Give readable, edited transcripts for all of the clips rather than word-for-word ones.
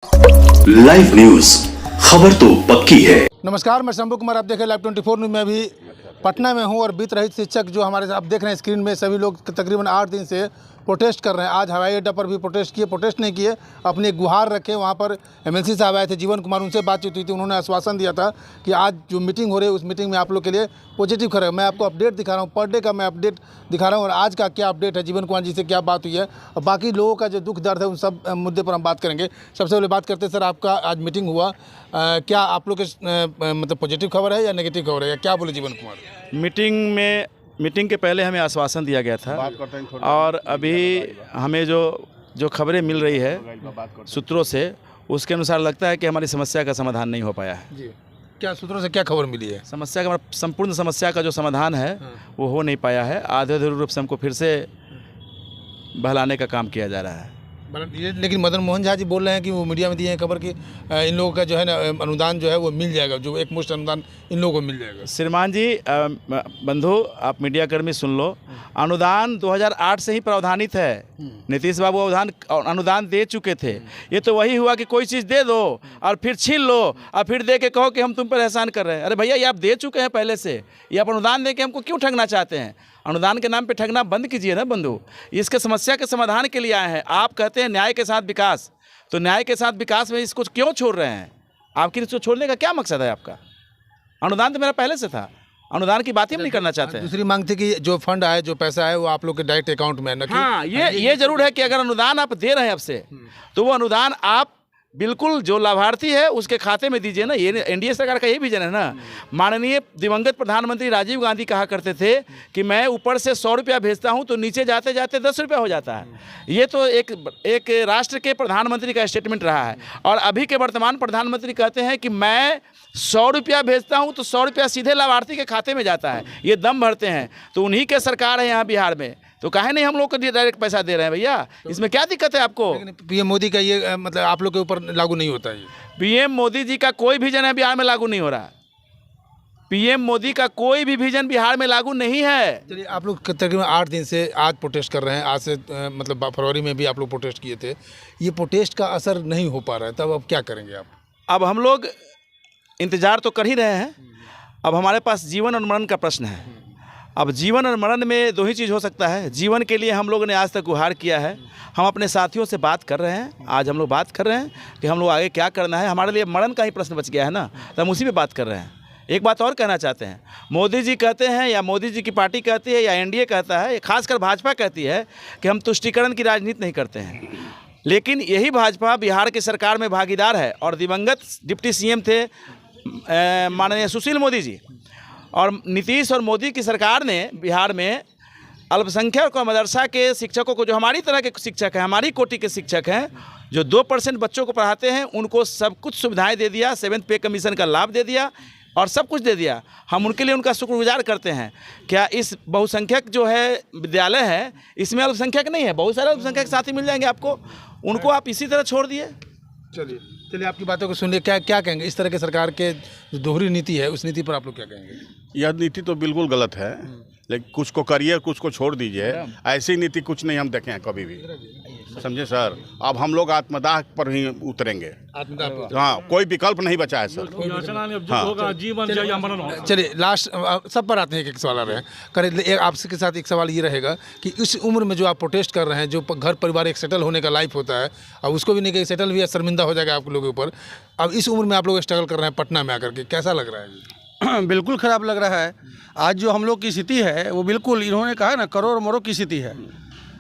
Live news, खबर तो पक्की है। नमस्कार, मैं शंभू कुमार, आप देख रहे हैं लाइव 24 न्यूज में। अभी पटना में हूं और बीत रहित शिक्षक जो हमारे आप देख रहे हैं स्क्रीन में, सभी लोग तकरीबन 8 दिन से प्रोटेस्ट कर रहे हैं। आज हवाई अड्डा पर भी प्रोटेस्ट नहीं किए, अपनी एक गुहार रखे। वहां पर एमएलसी साहब आए थे, जीवन कुमार, उनसे बातचीत हुई थी। उन्होंने आश्वासन दिया था कि आज जो मीटिंग हो रही है उस मीटिंग में आप लोग के लिए पॉजिटिव खबर है। मैं आपको अपडेट दिखा रहा हूँ, पर डे का मैं अपडेट दिखा रहा हूँ और आज का क्या अपडेट है, जीवन कुमार जी से क्या बात हुई है और बाकी लोगों का जो दुख दर्द है उन सब मुद्दे पर हम बात करेंगे। सबसे पहले बात करते हैं, सर आपका आज मीटिंग हुआ, क्या आप लोग के मतलब पॉजिटिव खबर है या नेगेटिव खबर है, या क्या बोले जीवन कुमार? मीटिंग के पहले हमें आश्वासन दिया गया था और अभी हमें जो खबरें मिल रही है सूत्रों से, उसके अनुसार लगता है कि हमारी समस्या का समाधान नहीं हो पाया है। जी, क्या सूत्रों से क्या खबर मिली है? समस्या का संपूर्ण समस्या का जो समाधान है वो हो नहीं पाया है। आधे अधूरे रूप से हमको फिर से बहलाने का काम किया जा रहा है। लेकिन मदन मोहन झा जी बोल रहे हैं कि वो मीडिया में दिए हैं खबर कि इन लोगों का जो है ना अनुदान जो है वो मिल जाएगा, जो एक मुश्त अनुदान इन लोगों को मिल जाएगा। श्रीमान जी, बंधु, आप मीडिया कर्मी सुन लो, अनुदान 2008 से ही प्रावधानित है। नीतीश बाबू अनुदान दे चुके थे। ये तो वही हुआ कि कोई चीज़ दे दो और फिर छीन लो और फिर दे के कहो कि हम तुम पर एहसान कर रहे हैं। अरे भैया, ये आप दे चुके हैं पहले से, ये आप अनुदान दे के हमको क्यों ठगना चाहते हैं? अनुदान के नाम पे ठगना बंद कीजिए ना बंधु। इसके समस्या के समाधान के लिए आए हैं। आप कहते हैं न्याय के साथ विकास, तो न्याय के साथ विकास में इसको क्यों छोड़ रहे हैं? आपकी इसको छोड़ने का क्या मकसद है आपका? अनुदान तो मेरा पहले से था, अनुदान की बात ही नहीं करना चाहते हैं। दूसरी मांग थी कि जो फंड आए, जो पैसा आए, वो आप लोग के डायरेक्ट अकाउंट में है। हाँ, ये जरूर है कि अगर अनुदान आप दे रहे हैं आपसे, तो वो अनुदान आप बिल्कुल जो लाभार्थी है उसके खाते में दीजिए ना। ये एनडीए सरकार का ये विजन है ना। माननीय दिवंगत प्रधानमंत्री राजीव गांधी कहा करते थे कि मैं ऊपर से 100 रुपया भेजता हूं तो नीचे जाते जाते 10 रुपया हो जाता है। ये तो एक राष्ट्र के प्रधानमंत्री का स्टेटमेंट रहा है। और अभी के वर्तमान प्रधानमंत्री कहते हैं कि मैं 100 रुपया भेजता हूं तो 100 रुपया सीधे लाभार्थी के खाते में जाता है। ये दम भरते हैं। तो उन्हीं के सरकार है यहाँ बिहार में, तो काहे नहीं हम लोग को डायरेक्ट पैसा दे रहे हैं भैया? इसमें क्या दिक्कत है आपको? पीएम मोदी का ये मतलब आप लोग के ऊपर लागू नहीं होता है? पीएम मोदी जी का कोई विजन है बिहार में लागू नहीं हो रहा। पीएम मोदी का कोई भी विजन बिहार में लागू नहीं है। चलिए, आप लोग तकरीबन 8 दिन से आज प्रोटेस्ट कर रहे हैं। आज से मतलब फरवरी में भी आप लोग प्रोटेस्ट किए थे। ये प्रोटेस्ट का असर नहीं हो पा रहा है, तब अब क्या करेंगे आप? अब हम लोग इंतज़ार तो कर ही रहे हैं। अब हमारे पास जीवन और मरण का प्रश्न है। अब जीवन और मरण में दो ही चीज़ हो सकता है। जीवन के लिए हम लोगों ने आज तक गुहार किया है। हम अपने साथियों से बात कर रहे हैं। आज हम लोग बात कर रहे हैं कि हम लोग आगे क्या करना है। हमारे लिए मरण का ही प्रश्न बच गया है ना, तो हम उसी पे बात कर रहे हैं। एक बात और कहना चाहते हैं, मोदी जी कहते हैं या मोदी जी की पार्टी कहती है या एनडीए कहता है, खासकर भाजपा कहती है कि हम तुष्टीकरण की राजनीति नहीं करते हैं। लेकिन यही भाजपा बिहार की सरकार में भागीदार है और दिवंगत डिप्टी सीएम थे माननीय सुशील मोदी जी, और नीतीश और मोदी की सरकार ने बिहार में अल्पसंख्यक और मदरसा के शिक्षकों को, जो हमारी तरह के शिक्षक हैं, हमारी कोटि के शिक्षक हैं, जो 2% बच्चों को पढ़ाते हैं, उनको सब कुछ सुविधाएं दे दिया, 7th पे कमीशन का लाभ दे दिया और सब कुछ दे दिया। हम उनके लिए उनका शुक्रगुजार करते हैं। क्या इस बहुसंख्यक जो है विद्यालय है, इसमें अल्पसंख्यक नहीं है? बहुत सारे अल्पसंख्यक साथी मिल जाएंगे आपको, उनको आप इसी तरह छोड़ दिए। चलिए आपकी बातों को सुनिए, क्या कहेंगे इस तरह के सरकार के जो दोहरी नीति है, उस नीति पर आप लोग क्या कहेंगे? यह नीति तो बिल्कुल गलत है, लेकिन कुछ को करिए, कुछ को छोड़ दीजिए। ऐसी नीति कुछ नहीं हम देखे हैं कभी भी, समझे सर। अब हम लोग आत्मदाह पर ही उतरेंगे। हाँ, कोई विकल्प नहीं बचा है सर। हाँ। चलिए, लास्ट सब पर आते हैं, एक सवाल आ रहे हैं करे। आपसे के साथ एक सवाल ये रहेगा कि इस उम्र में जो आप प्रोटेस्ट कर रहे हैं, जो घर परिवार एक सेटल होने का लाइफ होता है, अब उसको भी नहीं कहीं सेटल भी शर्मिंदा हो जाएगा आप लोगों के ऊपर। अब इस उम्र में आप लोग स्ट्रगल कर रहे हैं पटना में आकर के, कैसा लग रहा है? बिल्कुल ख़राब लग रहा है। आज जो हम लोग की स्थिति है वो बिल्कुल, इन्होंने कहा ना, करो और मरो की स्थिति है।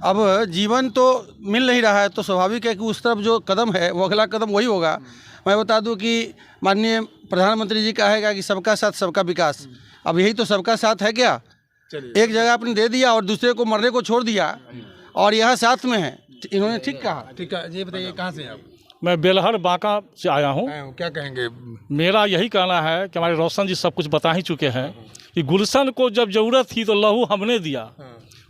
अब जीवन तो मिल नहीं रहा है, तो स्वाभाविक है कि उस तरफ जो कदम है वो अगला कदम वही होगा। मैं बता दूं कि माननीय प्रधानमंत्री जी कहेगा कि सबका साथ सबका विकास। अब यही तो सबका साथ है क्या? एक जगह आपने दे दिया और दूसरे को मरने को छोड़ दिया, और यहाँ साथ में है। इन्होंने ठीक कहा। ठीक है, ये बताइए कहाँ से हैं आप? मैं बेलहर बांका से आया हूँ। क्या कहेंगे? मेरा यही कहना है कि हमारे रोशन जी सब कुछ बता ही चुके हैं कि गुलशन को जब ज़रूरत थी तो लहू हमने दिया,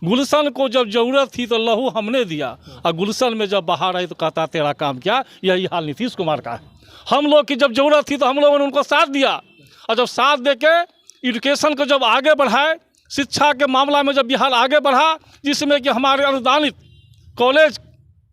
गुलशन को जब ज़रूरत थी तो लहू हमने दिया, और गुलशन में जब बाहर आई तो कहता तेरा काम क्या। यही हाल नीतीश कुमार का है। हम लोग की जब ज़रूरत थी तो हम लोगों ने उनको साथ दिया, और जब साथ दे के एजुकेशन को जब आगे बढ़ाए, शिक्षा के मामला में जब बिहार आगे बढ़ा, जिसमें कि हमारे अनुदानित कॉलेज,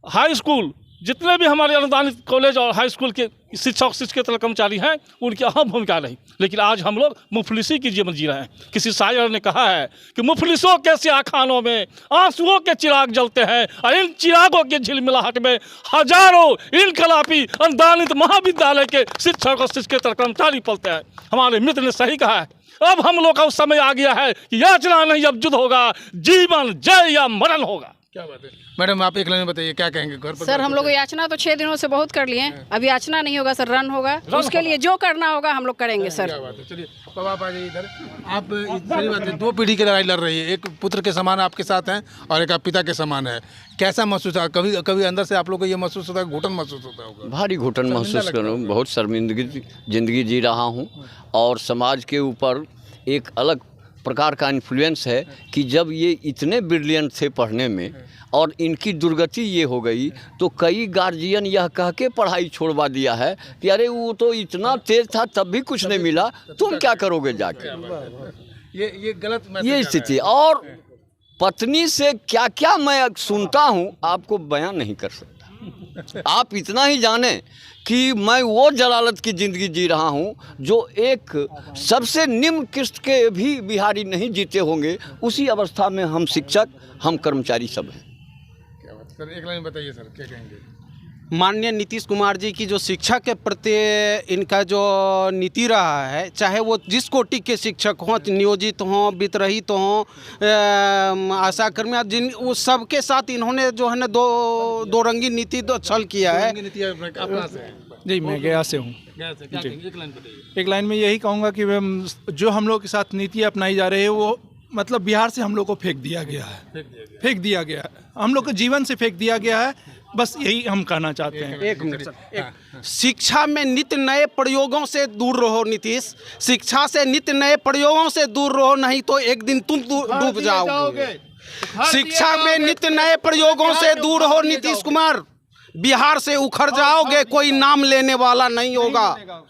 हाई स्कूल जितने भी हमारे अनुदानित कॉलेज और हाई स्कूल के शिक्षक शिक्षकेतर कर्मचारी हैं उनकी अहम भूमिका रही, लेकिन आज हम लोग मुफलिसी की जीवन जी रहे हैं। किसी शायर ने कहा है कि मुफलिसों के स्याखानों में आंसुओं के चिराग जलते हैं और इन चिरागों की झिलमिलाहट में हजारों इनकलाबी अनुदानित महाविद्यालय के शिक्षक और शिक्षकेतर कर्मचारी पलते हैं। हमारे मित्र ने सही कहा है, अब हम लोग का उस समय आ गया है कि याचना नहीं अब युद्ध होगा, जीवन जय या मरण होगा। क्या बात है मैडम, आप एक लाइन में बताइए क्या कहेंगे घर पर? सर हम लोग याचना तो 6 दिनों से बहुत कर लिए हैं, अब याचना नहीं होगा सर, रन होगा। उसके लिए जो करना होगा हम लोग करेंगे सर। क्या बात है, चलिए अब आप आ जाइए इधर। आप सही बात है, 2 पीढ़ी की लड़ाई लड़ रही है, एक पुत्र के समान आपके साथ हैं और एक आप पिता के समान है। कैसा महसूस है? कभी कभी अंदर से आप लोग को ये महसूस होता है, घुटन महसूस होता होगा? भारी घुटन महसूस कर रहा हूँ, बहुत शर्मिंदगी ज़िंदगी जी रहा हूँ और समाज के ऊपर एक अलग प्रकार का इन्फ्लुएंस है कि जब ये इतने ब्रिलियंट थे पढ़ने में और इनकी दुर्गति ये हो गई तो कई गार्जियन यह कह के पढ़ाई छोड़वा दिया है कि अरे वो तो इतना तेज था तब भी कुछ नहीं मिला, तुम क्या करोगे जाके। ये गलत ये स्थिति और पत्नी से क्या क्या मैं सुनता हूँ आपको बयान नहीं कर सकता। आप इतना ही जाने कि मैं वो जलालत की ज़िंदगी जी रहा हूँ जो एक सबसे निम्न किस्त के भी बिहारी नहीं जीते होंगे, उसी अवस्था में हम शिक्षक हम कर्मचारी सब हैं। क्या बात सर, एक लाइन बताइए सर क्या कहेंगे? माननीय नीतीश कुमार जी की जो शिक्षा के प्रति इनका जो नीति रहा है, चाहे वो जिस कोटि के शिक्षक हों, नियोजित हों, वित्तरहित हों, आशा कर्मी, जिन उस सबके साथ इन्होंने जो है ना दो रंगी नीति तो छल किया है। जी मैं गया से हूँ। एक लाइन में यही कहूँगा कि जो हम लोग के साथ नीति अपनाई जा रही है वो मतलब बिहार से हम लोग को फेंक दिया गया है, हम लोग को जीवन से फेंक दिया गया है, बस यही हम कहना चाहते हैं। एक मिनट सर, शिक्षा में नित्य नए प्रयोगों से दूर रहो नीतीश, शिक्षा से नित्य नए प्रयोगों से दूर रहो, नहीं तो एक दिन तुम डूब जाओगे। शिक्षा में नित्य नए प्रयोगों से दूर रहो नीतीश कुमार, बिहार से उखड़ जाओगे, कोई नाम लेने वाला नहीं होगा।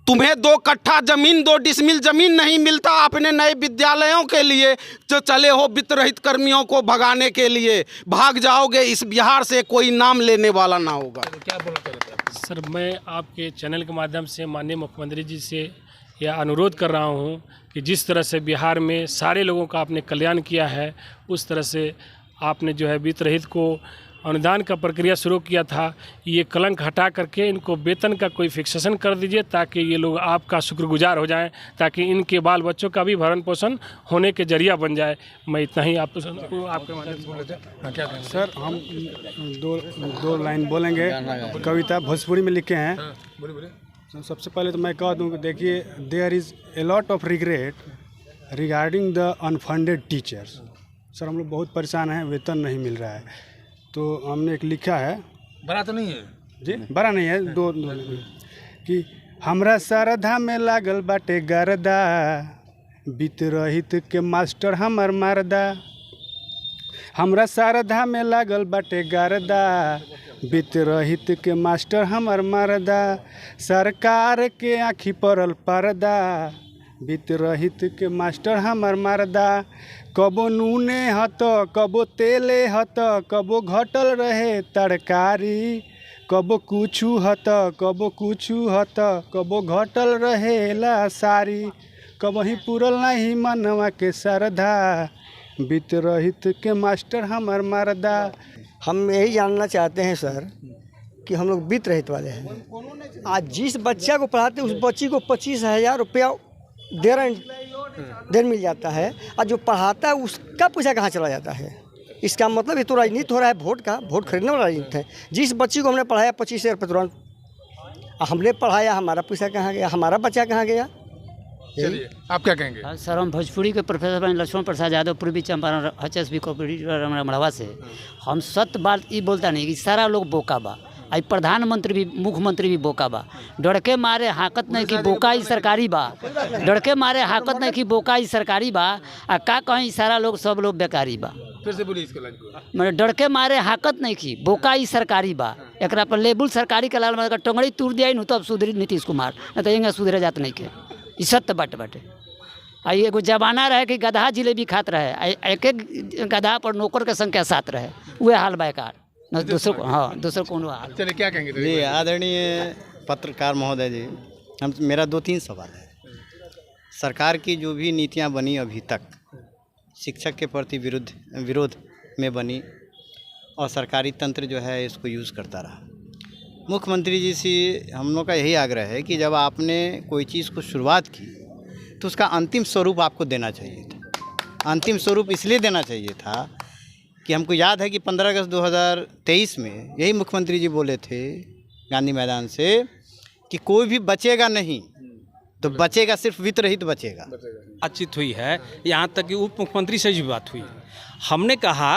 तुम्हें 2 कट्ठा जमीन 2 डिसमिल जमीन नहीं मिलता अपने नए विद्यालयों के लिए, जो चले हो वित्त रहित कर्मियों को भगाने के लिए, भाग जाओगे, इस बिहार से कोई नाम लेने वाला ना होगा। सर मैं आपके चैनल के माध्यम से माननीय मुख्यमंत्री जी से यह अनुरोध कर रहा हूं कि जिस तरह से बिहार में सारे लोगों का आपने कल्याण किया है, उस तरह से आपने जो है वित्त रहित को अनुदान का प्रक्रिया शुरू किया था, ये कलंक हटा करके इनको वेतन का कोई फिक्सेशन कर दीजिए ताकि ये लोग आपका शुक्रगुजार हो जाएं, ताकि इनके बाल बच्चों का भी भरण पोषण होने के जरिया बन जाए। मैं इतना ही आपके माध्यम से बोल क्या कहेंगे सर? हम दो लाइन बोलेंगे, कविता भोजपुरी में लिखे हैं। सबसे पहले तो मैं कह दूं कि देखिए, there is a lot of regret regarding the unfunded teachers. Sir हम लोग बहुत परेशान हैं, वेतन नहीं मिल रहा है, तो हमने एक लिखा है, बड़ा तो नहीं है जी, बड़ा नहीं है, दो कि हमरा सरधा में लागल बाटे गरदा, वित्त रहित के मास्टर हमर मारदा। हमरा सरधा में लागल बाटे गरदा, वित्त रहित के मास्टर हमर मारदा। सरकार के आँखी पड़ल पर्दा, वित्त रहित के मास्टर हमर मारदा। कबो नूने हत कबो तेले हत, कबो घटल रहे तरकारी। कबो कुछू हत कबो कुछू हत, कबो घटल रहेला सारी। कबही पूरल नहीं मनवा के सरधा, वित्त रहित के मास्टर हमर मारदा। हम यही जानना चाहते हैं सर कि हम लोग वित्त रहित वाले हैं। आज जिस बच्चा को पढ़ाते उस बच्ची को 25,000 रुपया देर मिल जाता है, और जो पढ़ाता है उसका पैसा कहाँ चला जाता है। इसका मतलब ये तो राजनीति हो रहा है, वोट का, वोट खरीदने वाला राजनीति है। जिस बच्ची को हमने पढ़ाया 25,000 रुपये तुरंत, हमने पढ़ाया, हमारा पैसा कहाँ गया, हमारा बच्चा कहाँ गया। चलिए आप क्या कहेंगे? सर हम भोजपुरी के प्रोफेसर लक्ष्मण प्रसाद यादव, पूर्वी चंपारण HSB कोऑपरेटिव मढ़वा से। हम सत्य बात ये बोलता नहीं कि सारा लोग बोका बा, आई प्रधानमंत्री भी मुख्यमंत्री भी बोका बा। डरके मारे हाकत नहीं कि बोका ही सरकारी बा, डरके मारे हाकत नहीं कि बोका ही सरकारी बा, आ का कहीं सारा लोग सब लोग बेकारी बा। फिर से बोलिए इसके लाइन को। मैंने डरके मारे हाकत नहीं की बोका ही सरकारी बा, एकरा पर लेबुल सरकारी के लाल मतलब टंगड़ी तूर दिया न तब सुधरी नीतीश कुमार, न तो एंगे सुधरे जात नहीं के। ई सत्य बाटे। आई एगो जमाना रहे कि गधा जिलेबी खात रहे, एक एक गधा पर नौकर के संख्या 7 रहे, वह हाल बेकार। न दूसरों को, हाँ दूसरों को उन्होंने। चलिए क्या कहेंगे जी आदरणीय पत्रकार महोदय जी, मेरा 2-3 सवाल है। सरकार की जो भी नीतियां बनी अभी तक शिक्षक के प्रति विरोध में बनी और सरकारी तंत्र जो है इसको यूज़ करता रहा। मुख्यमंत्री जी से हम लोग का यही आग्रह है कि जब आपने कोई चीज़ को शुरुआत की तो उसका अंतिम स्वरूप आपको देना चाहिए था। अंतिम स्वरूप इसलिए देना चाहिए था कि हमको याद है कि 15 अगस्त 2023 में यही मुख्यमंत्री जी बोले थे गांधी मैदान से कि कोई भी बचेगा नहीं, तो बचेगा सिर्फ वित्त रहित बचेगा। बातचीत हुई है, यहाँ तक कि उप मुख्यमंत्री से भी बात हुई। हमने कहा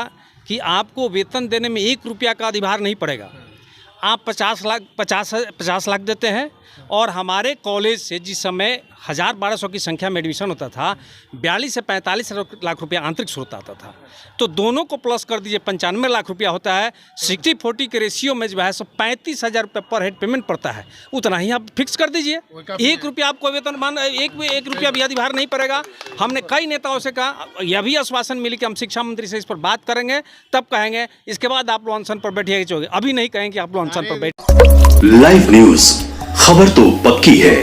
कि आपको वेतन देने में 1 रुपया का अधिभार नहीं पड़ेगा। आप 50 लाख देते हैं और हमारे कॉलेज से जिस समय 1000-1200 की संख्या में एडमिशन होता था 42 से 45 लाख रुपया आंतरिक स्रोत आता था, तो दोनों को प्लस कर दीजिए 95 लाख रुपया होता है। 60-40 के रेशियो में जो है सो 35,000 रुपये पर हेड पेमेंट पड़ता है, उतना ही आप फिक्स कर दीजिए। 1 रुपया आपको वेतन एक रुपया भी अधिभार नहीं पड़ेगा। हमने कई नेताओं से कहा, यह भी आश्वासन मिली कि हम शिक्षा मंत्री से इस पर बात करेंगे, तब कहेंगे इसके बाद आप लोग अनशन पर बैठिए। अभी नहीं कहेंगे कि आप लोग अनशन पर बैठ। लाइव न्यूज, खबर तो पक्की है।